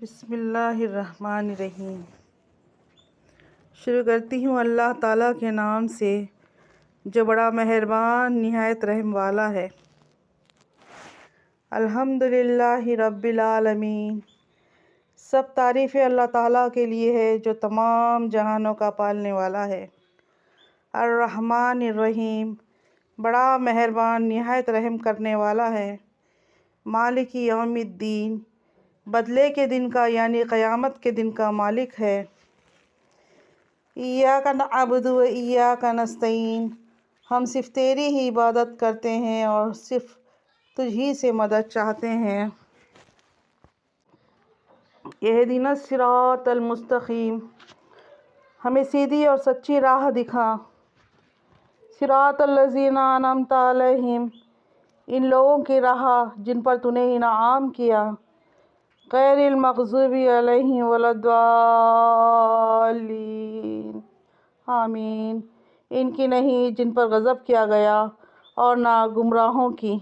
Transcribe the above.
بسم اللہ الرحمن الرحیم۔ شروع کرتی ہوں اللہ تعالیٰ کے نام سے جو بڑا مہربان نہایت رحم والا ہے۔ الحمدللہ رب العالمین۔ سب تعریفیں اللہ تعالیٰ کے لیے ہے جو تمام جہانوں کا پالنے والا ہے۔ الرحمن الرحیم، بڑا مہربان نہایت رحم کرنے والا ہے۔ مالک یوم الدین، بدلے کے دن کا یعنی قیامت کے دن کا مالک ہے۔ ایاک نعبد و ایاک نستعین، ہم صرف تیری ہی عبادت کرتے ہیں اور صرف تجھ ہی سے مدد چاہتے ہیں۔ اہدنا الصراط المستقیم، ہمیں سیدھی اور سچی راہ دکھا۔ صراط الذین انعمت علیہم، ان لوگوں کی راہ جن پر تو نے انعام کیا۔ غیر المغضوب علیہم ولا الضالین، آمین۔ ان کی نہیں جن پر غضب کیا گیا اور نہ گمراہوں کی۔